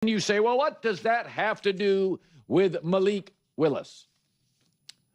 And you say, well, what does that have to do with Malik Willis?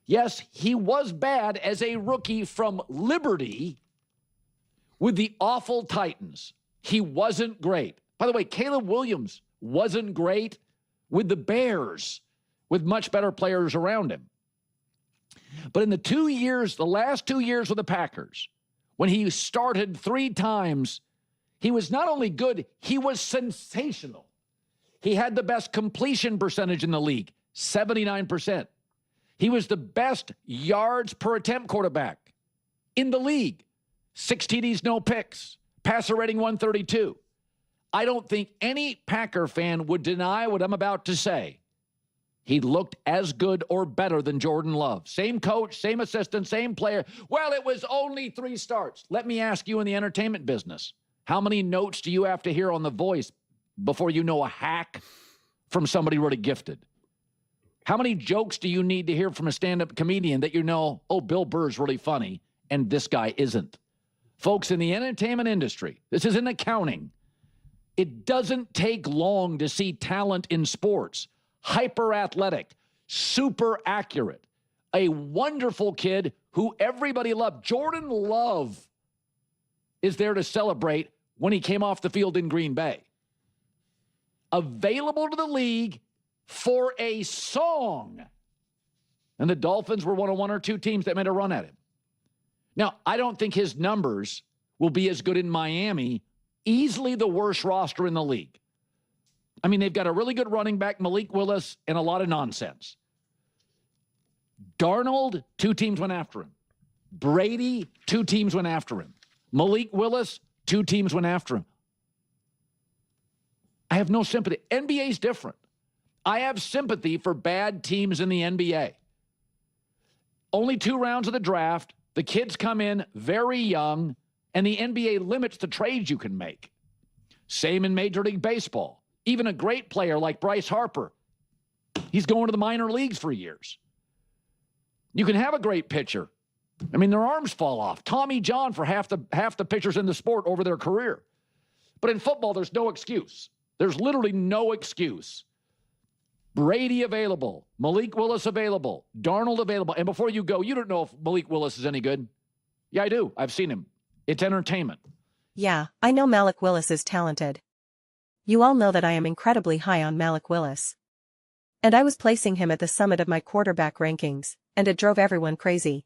Yes, he was bad as a rookie from Liberty with the awful Titans. He wasn't great. By the way, Caleb Williams wasn't great with the Bears, with much better players around him. But in the last 2 years with the Packers, when he started 3 times, he was not only good, he was sensational. He had the best completion percentage in the league, 79%. He was the best yards per attempt quarterback in the league. 6 TDs, no picks. Passer rating 132. I don't think any Packer fan would deny what I'm about to say. He looked as good or better than Jordan Love. Same coach, same assistant, same player. Well, it was only 3 starts. Let me ask you in the entertainment business, how many notes do you have to hear on The Voice before you know a hack from somebody really gifted? How many jokes do you need to hear from a stand-up comedian that you know, oh, Bill Burr's really funny, and this guy isn't? Folks, in the entertainment industry, this is in accounting, it doesn't take long to see talent in sports. Hyper-athletic, super accurate, a wonderful kid who everybody loved. Jordan Love is there to celebrate when he came off the field in Green Bay. Available to the league for a song. And the Dolphins were one of 1 or 2 teams that made a run at him. Now, I don't think his numbers will be as good in Miami, easily the worst roster in the league. I mean, they've got a really good running back, Malik Willis, and a lot of nonsense. Darnold, 2 teams went after him. Brady, 2 teams went after him. Malik Willis, 2 teams went after him. I have no sympathy. NBA's different. I have sympathy for bad teams in the NBA. Only 2 rounds of the draft. The kids come in very young, and the NBA limits the trades you can make. Same in Major League Baseball. Even a great player like Bryce Harper, he's going to the minor leagues for years. You can have a great pitcher. I mean, their arms fall off. Tommy John for half the pitchers in the sport over their career. But in football, there's no excuse. There's literally no excuse. Brady available. Malik Willis available. Darnold available. And before you go, you don't know if Malik Willis is any good. Yeah, I do. I've seen him. It's entertainment. Yeah, I know Malik Willis is talented. You all know that I am incredibly high on Malik Willis. And I was placing him at the summit of my quarterback rankings, and it drove everyone crazy.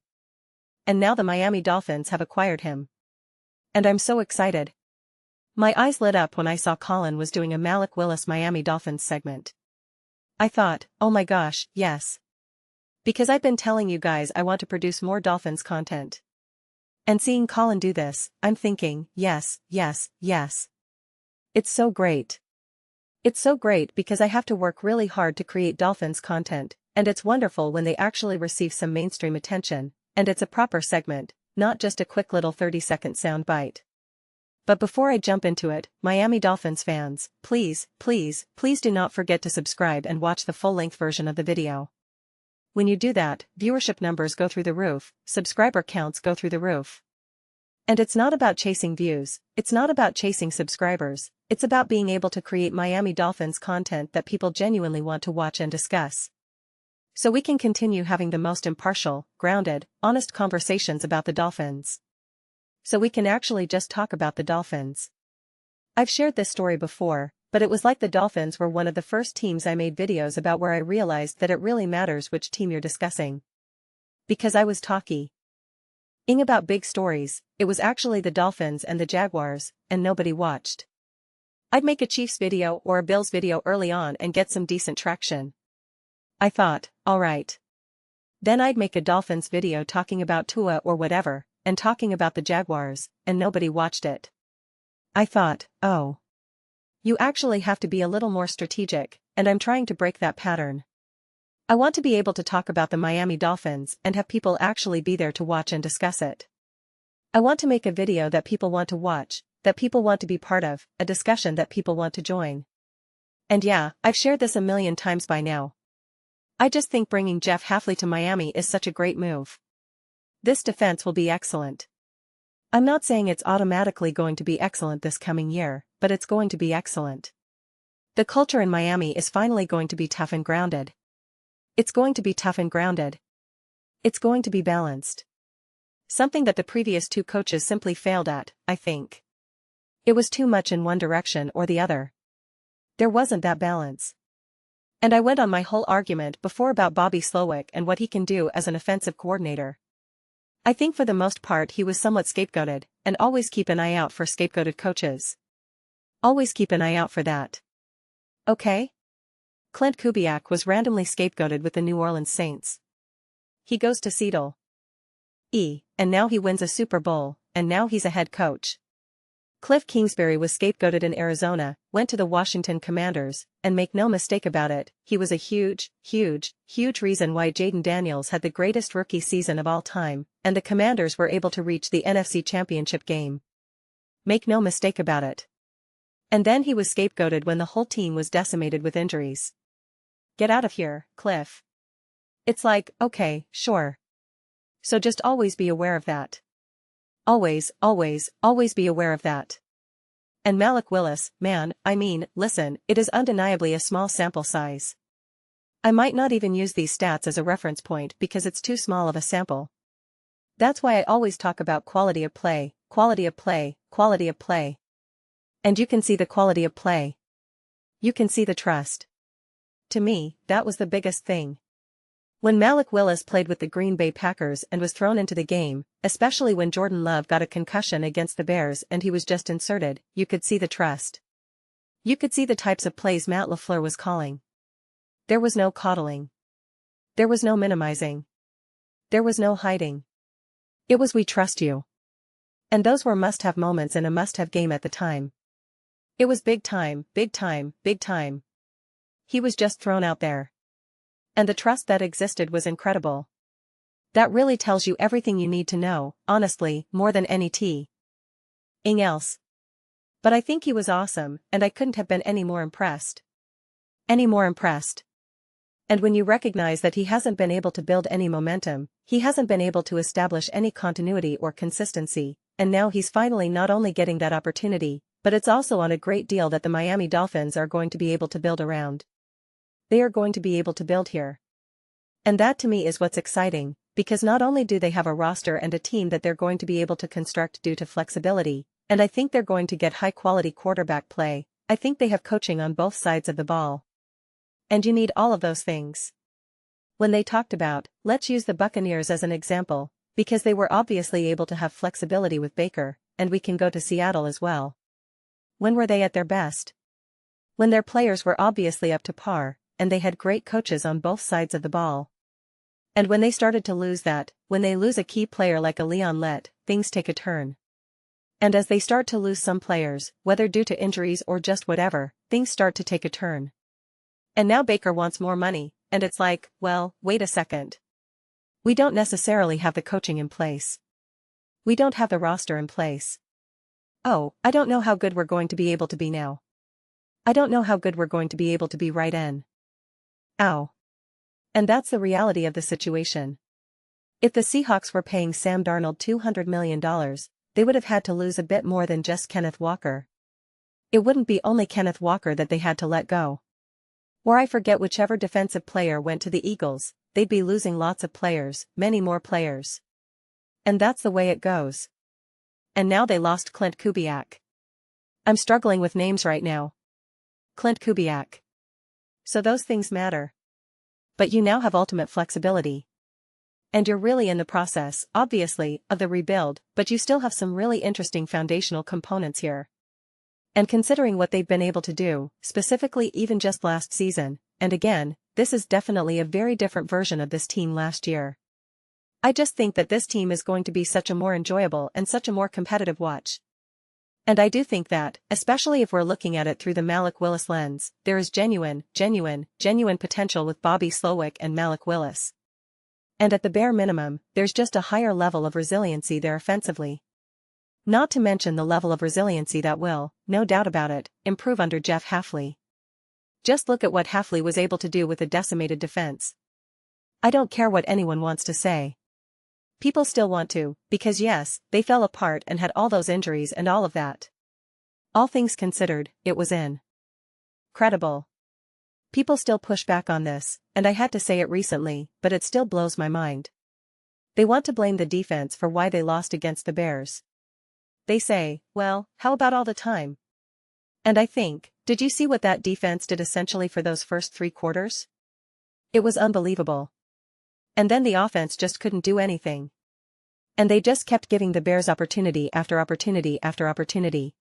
And now the Miami Dolphins have acquired him. And I'm so excited. My eyes lit up when I saw Colin was doing a Malik Willis Miami Dolphins segment. I thought, oh my gosh, yes. Because I've been telling you guys I want to produce more Dolphins content. And seeing Colin do this, I'm thinking, yes, yes, yes. It's so great. It's so great because I have to work really hard to create Dolphins content, and it's wonderful when they actually receive some mainstream attention, and it's a proper segment, not just a quick little 30-second soundbite. But before I jump into it, Miami Dolphins fans, please, please, please do not forget to subscribe and watch the full-length version of the video. When you do that, viewership numbers go through the roof, subscriber counts go through the roof. And it's not about chasing views, it's not about chasing subscribers, it's about being able to create Miami Dolphins content that people genuinely want to watch and discuss. So we can continue having the most impartial, grounded, honest conversations about the Dolphins. So we can actually just talk about the Dolphins. I've shared this story before, but it was like the Dolphins were one of the first teams I made videos about where I realized that it really matters which team you're discussing. Because I was talking about big stories, it was actually the Dolphins and the Jaguars, and nobody watched. I'd make a Chiefs video or a Bills video early on and get some decent traction. I thought, alright. Then I'd make a Dolphins video talking about Tua or whatever, and talking about the Jaguars, and nobody watched it. I thought, oh. You actually have to be a little more strategic, and I'm trying to break that pattern. I want to be able to talk about the Miami Dolphins and have people actually be there to watch and discuss it. I want to make a video that people want to watch, that people want to be part of, a discussion that people want to join. And yeah, I've shared this a million times by now. I just think bringing Jeff Hafley to Miami is such a great move. This defense will be excellent. I'm not saying it's automatically going to be excellent this coming year, but it's going to be excellent. The culture in Miami is finally going to be tough and grounded. It's going to be tough and grounded. It's going to be balanced. Something that the previous two coaches simply failed at, I think. It was too much in one direction or the other. There wasn't that balance. And I went on my whole argument before about Bobby Slowick and what he can do as an offensive coordinator. I think for the most part he was somewhat scapegoated, and always keep an eye out for scapegoated coaches. Always keep an eye out for that. Okay? Clint Kubiak was randomly scapegoated with the New Orleans Saints. He goes to Seattle. And now he wins a Super Bowl, and now he's a head coach. Cliff Kingsbury was scapegoated in Arizona, went to the Washington Commanders, and make no mistake about it, he was a huge reason why Jaden Daniels had the greatest rookie season of all time, and the Commanders were able to reach the NFC Championship game. Make no mistake about it. And then he was scapegoated when the whole team was decimated with injuries. Get out of here, Cliff. It's like, okay, sure. So just always be aware of that. Always be aware of that. And Malik Willis, man, I mean, listen, it is undeniably a small sample size. I might not even use these stats as a reference point because it's too small of a sample. That's why I always talk about quality of play. And you can see the quality of play. You can see the trust. To me, that was the biggest thing. When Malik Willis played with the Green Bay Packers and was thrown into the game, especially when Jordan Love got a concussion against the Bears and he was just inserted, you could see the trust. You could see the types of plays Matt LaFleur was calling. There was no coddling. There was no minimizing. There was no hiding. It was "we trust you." And those were must-have moments in a must-have game at the time. It was big time. He was just thrown out there. And the trust that existed was incredible. That really tells you everything you need to know, honestly, more than anything else. But I think he was awesome, and I couldn't have been any more impressed. And when you recognize that he hasn't been able to build any momentum, he hasn't been able to establish any continuity or consistency, and now he's finally not only getting that opportunity, but it's also on a great deal that the Miami Dolphins are going to be able to build around. They are going to be able to build here. And that to me is what's exciting, because not only do they have a roster and a team that they're going to be able to construct due to flexibility, and I think they're going to get high-quality quarterback play, I think they have coaching on both sides of the ball. And you need all of those things. When they talked about, let's use the Buccaneers as an example, because they were obviously able to have flexibility with Baker, and we can go to Seattle as well. When were they at their best? When their players were obviously up to par, and they had great coaches on both sides of the ball. And when they started to lose that, when they lose a key player like a Leon Lett, things take a turn. And as they start to lose some players, whether due to injuries or just whatever, things start to take a turn. And now Baker wants more money, and it's like, well, wait a second. We don't necessarily have the coaching in place. We don't have the roster in place. Oh, I don't know how good we're going to be able to be now. I don't know how good we're going to be able to be right in. Ow. And that's the reality of the situation. If the Seahawks were paying Sam Darnold $200 million, they would have had to lose a bit more than just Kenneth Walker. It wouldn't be only Kenneth Walker that they had to let go. Or I forget whichever defensive player went to the Eagles, they'd be losing lots of players, many more players. And that's the way it goes. And now they lost Clint Kubiak. I'm struggling with names right now. Clint Kubiak. So those things matter. But you now have ultimate flexibility. And you're really in the process, obviously, of the rebuild, but you still have some really interesting foundational components here. And considering what they've been able to do, specifically even just last season, and again, this is definitely a very different version of this team last year. I just think that this team is going to be such a more enjoyable and such a more competitive watch. And I do think that, especially if we're looking at it through the Malik Willis lens, there is genuine potential with Bobby Slowick and Malik Willis. And at the bare minimum, there's just a higher level of resiliency there offensively. Not to mention the level of resiliency that will, no doubt about it, improve under Jeff Hafley. Just look at what Hafley was able to do with a decimated defense. I don't care what anyone wants to say. People still want to, because yes, they fell apart and had all those injuries and all of that. All things considered, it was Credible. People still push back on this, and I had to say it recently, but it still blows my mind. They want to blame the defense for why they lost against the Bears. They say, well, how about all the time? And I think, did you see what that defense did essentially for those first 3 quarters? It was unbelievable. And then the offense just couldn't do anything. And they just kept giving the Bears opportunity after opportunity after opportunity.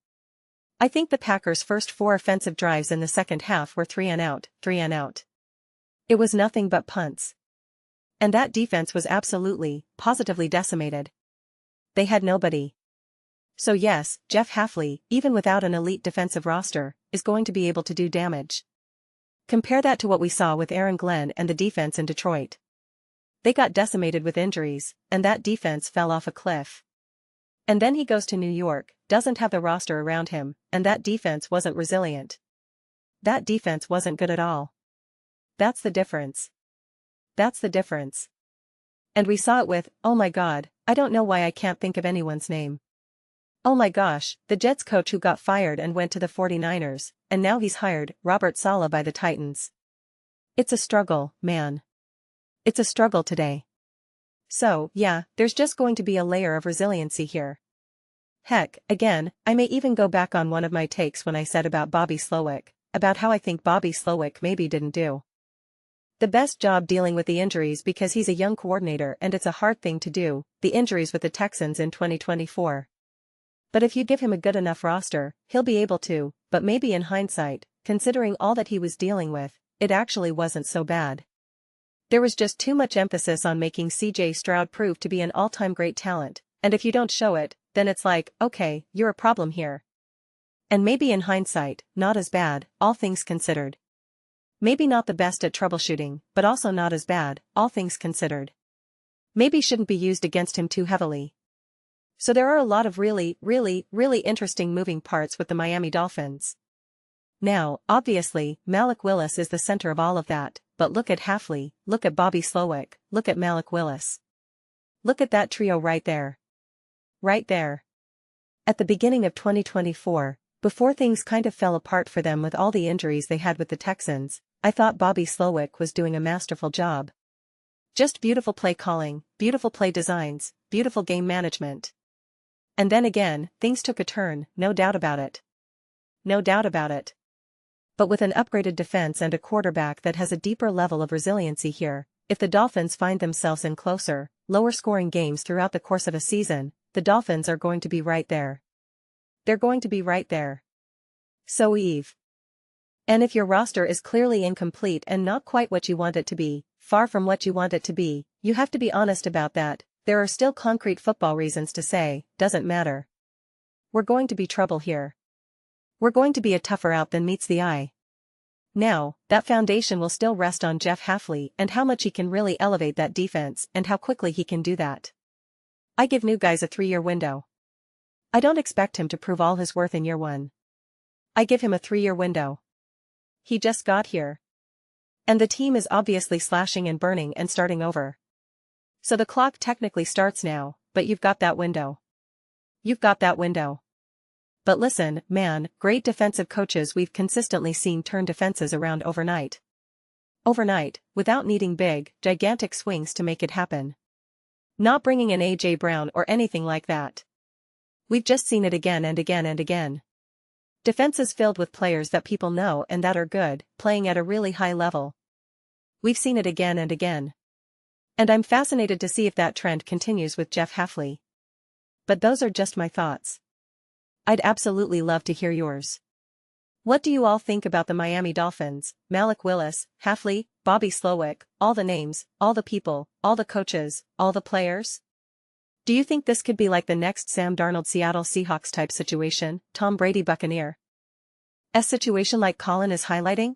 I think the Packers' first 4 offensive drives in the second half were 3 and out, 3 and out. It was nothing but punts. And that defense was absolutely, positively decimated. They had nobody. So yes, Jeff Hafley, even without an elite defensive roster, is going to be able to do damage. Compare that to what we saw with Aaron Glenn and the defense in Detroit. They got decimated with injuries, and that defense fell off a cliff. And then he goes to New York, doesn't have the roster around him, and that defense wasn't resilient. That defense wasn't good at all. That's the difference. That's the difference. And we saw it with, oh my God, I don't know why I can't think of anyone's name. Oh my gosh, the Jets coach who got fired and went to the 49ers, and now he's hired, Robert Saleh by the Titans. It's a struggle, man. It's a struggle today. So, yeah, there's just going to be a layer of resiliency here. Heck, again, I may even go back on one of my takes when I said about Bobby Slowick, about how I think Bobby Slowick maybe didn't do the best job dealing with the injuries because he's a young coordinator and it's a hard thing to do, the injuries with the Texans in 2024. But if you give him a good enough roster, he'll be able to, but maybe in hindsight, considering all that he was dealing with, it actually wasn't so bad. There was just too much emphasis on making C.J. Stroud prove to be an all-time great talent, and if you don't show it, then it's like, okay, you're a problem here. And maybe in hindsight, not as bad, all things considered. Maybe not the best at troubleshooting, but also not as bad, all things considered. Maybe shouldn't be used against him too heavily. So there are a lot of really interesting moving parts with the Miami Dolphins. Now, obviously, Malik Willis is the center of all of that, but look at Hafley, look at Bobby Slowick, look at Malik Willis. Look at that trio right there. Right there. At the beginning of 2024, before things kind of fell apart for them with all the injuries they had with the Texans, I thought Bobby Slowick was doing a masterful job. Just beautiful play calling, beautiful play designs, beautiful game management. And then again, things took a turn, no doubt about it. No doubt about it. But with an upgraded defense and a quarterback that has a deeper level of resiliency here, if the Dolphins find themselves in closer, lower-scoring games throughout the course of a season, the Dolphins are going to be right there. They're going to be right there. So Eve. And if your roster is clearly incomplete and not quite what you want it to be, far from what you want it to be, you have to be honest about that. There are still concrete football reasons to say, doesn't matter. We're going to be trouble here. We're going to be a tougher out than meets the eye. Now, that foundation will still rest on Jeff Hafley and how much he can really elevate that defense and how quickly he can do that. I give new guys a 3-year window. I don't expect him to prove all his worth in year 1. I give him a 3-year window. He just got here. And the team is obviously slashing and burning and starting over. So the clock technically starts now, but you've got that window. You've got that window. But listen, man, great defensive coaches we've consistently seen turn defenses around overnight. Overnight, without needing big, gigantic swings to make it happen. Not bringing in A.J. Brown or anything like that. We've just seen it again and again and again. Defenses filled with players that people know and that are good, playing at a really high level. We've seen it again and again. And I'm fascinated to see if that trend continues with Jeff Hafley. But those are just my thoughts. I'd absolutely love to hear yours. What do you all think about the Miami Dolphins, Malik Willis, Hafley, Bobby Slowick, all the names, all the people, all the coaches, all the players? Do you think this could be like the next Sam Darnold Seattle Seahawks type situation, Tom Brady Buccaneer? A situation like Colin is highlighting?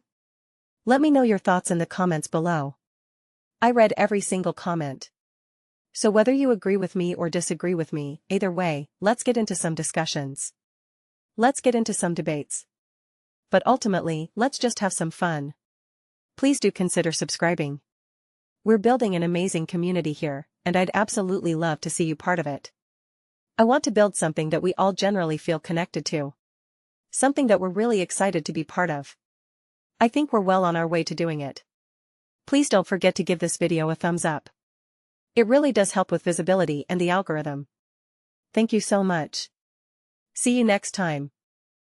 Let me know your thoughts in the comments below. I read every single comment. So whether you agree with me or disagree with me, either way, let's get into some discussions. Let's get into some debates. But ultimately, let's just have some fun. Please do consider subscribing. We're building an amazing community here, and I'd absolutely love to see you part of it. I want to build something that we all generally feel connected to. Something that we're really excited to be part of. I think we're well on our way to doing it. Please don't forget to give this video a thumbs up. It really does help with visibility and the algorithm. Thank you so much. See you next time.